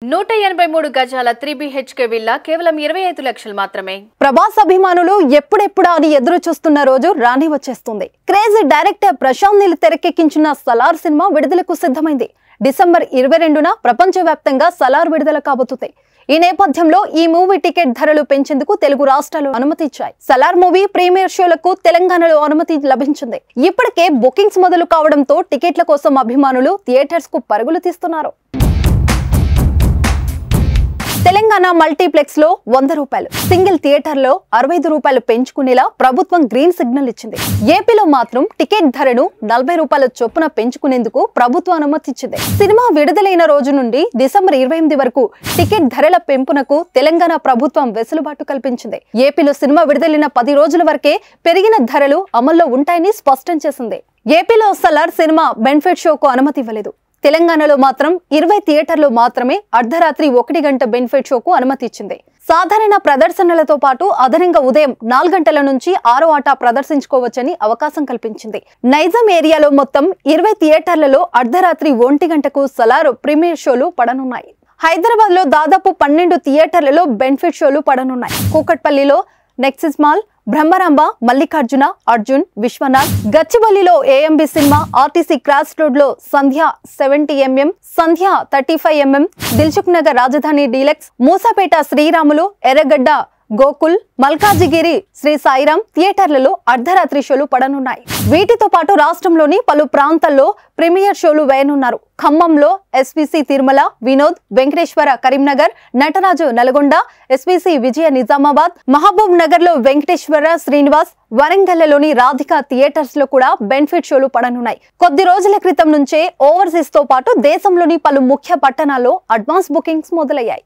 183 గజాల 3BHK villa కేవలం 25 లక్షలు మాత్రమే. ప్రభాస్ అభిమానులు ఎప్పుడెప్పుడా అని ఎదురు చూస్తున్న రోజు రాని వచ్చేస్తుంది. క్రేజీ డైరెక్టర్ ప్రశాంత్ నీల్ తెరకెక్కించిన సలార్ సినిమా విడుదలకు సిద్ధమైంది. డిసెంబర్ 22న ప్రపంచవ్యాప్తంగా సలార్ విడుదల కాబోతుంది. ఈ నేపథ్యంలో ఈ మూవీ టికెట్ ధరలు పెంచేందుకు తెలుగు రాష్ట్రాలు అనుమతి ఇచ్చాయి. సలార్ మూవీ ప్రీమియర్ షోలకు తెలంగాణలో అనుమతి లభించింది. ఇప్పటికే బుకింగ్స్ మొదలు కావడంతో టికెట్ల కోసం అభిమానులు థియేటర్స్ కు పరుగులు తీస్తున్నారు. తెలంగాణ మల్టీప్లెక్స్ లో 100 రూపాయలు, సింగిల్ థియేటర్ లో 65 రూపాయలు పెంచుకునేలా ప్రభుత్వం గ్రీన్ సిగ్నల్ ఇచ్చింది. ఏపీలో మాత్రం టికెట్ ధరను 40 రూపాయల చొప్పున పెంచుకునేందుకు ప్రభుత్వం అనుమతి ఇచ్చింది. సినిమా విడుదలైన రోజు నుండి డిసెంబర్ 28 వరకు టికెట్ ధరల పెంపునకు తెలంగాణ ప్రభుత్వం వెసులుబాటు కల్పించింది. ఏపీలో సినిమా విడుదలైన 10 రోజుల వరకే పెరిగిన ధరలు అమల్లో ఉంటాయని స్పష్టం చేసింది. ఏపీలో సలార్ సినిమా బెనిఫిట్ షోకు అనుమతి ఇవ్వలేదు. తెలంగాణలో మాత్రం 20 థియేటర్లు మాత్రమే అర్ధరాత్రి 1 గంట బెనిఫిట్ షోకు అనుమతి ఇచ్చింది. సాధారణ ప్రదర్శనలతో పాటు అదనంగా ఉదయం 4 గంటల నుంచి 6 ఆట ప్రదర్శించుకోవచ్చని అవకాశం కల్పించింది. నైజాం ఏరియాలో మొత్తం 20 థియేటర్లలో అర్ధరాత్రి 1 గంటకు సలార్ ప్రీమియర్ షోలు పడనున్నాయి. హైదరాబాద్ లో దాదాపు 12 థియేటర్లలో బెనిఫిట్ షోలు పడనున్నాయి. కూకట్పల్లిలో నెక్సిస్ మాల్, బ్రహ్మరాంబ, మల్లికార్జున, అర్జున్, విశ్వనాథ్, గచ్చిబౌలిలో AMB cinema, RTC cross road లో సంధ్య 70mm, సంధ్య 35mm, దిల్సుఖ్ నగర్ రాజధాని డీలక్స్, మూసాపేట శ్రీరాములు, ఎర్రగడ్డ గోకుల్, మల్కాజిగిరి శ్రీ సాయిరాం థియేటర్లలో అర్ధరాత్రి షోలు పడనున్నాయి. వీటితో పాటు రాష్ట్రంలోని పలు ప్రాంతాల్లో ప్రీమియర్ షోలు వేయనున్నారు. ఖమ్మంలో ఎస్విసి తిరుమల, వినోద్, వెంకటేశ్వర కరీంనగర్, నటరాజు నల్గొండ, ఎస్విసి విజయ నిజామాబాద్, మహబూబ్ నగర్ లో వెంకటేశ్వర శ్రీనివాస్, వరంగల్లోని రాధిక థియేటర్స్ లో కూడా బెనిఫిట్ షోలు పడనున్నాయి. కొద్ది రోజుల క్రితం నుంచే ఓవర్సీస్ తో పాటు దేశంలోని పలు ముఖ్య పట్టణాల్లో అడ్వాన్స్ బుకింగ్స్ మొదలయ్యాయి.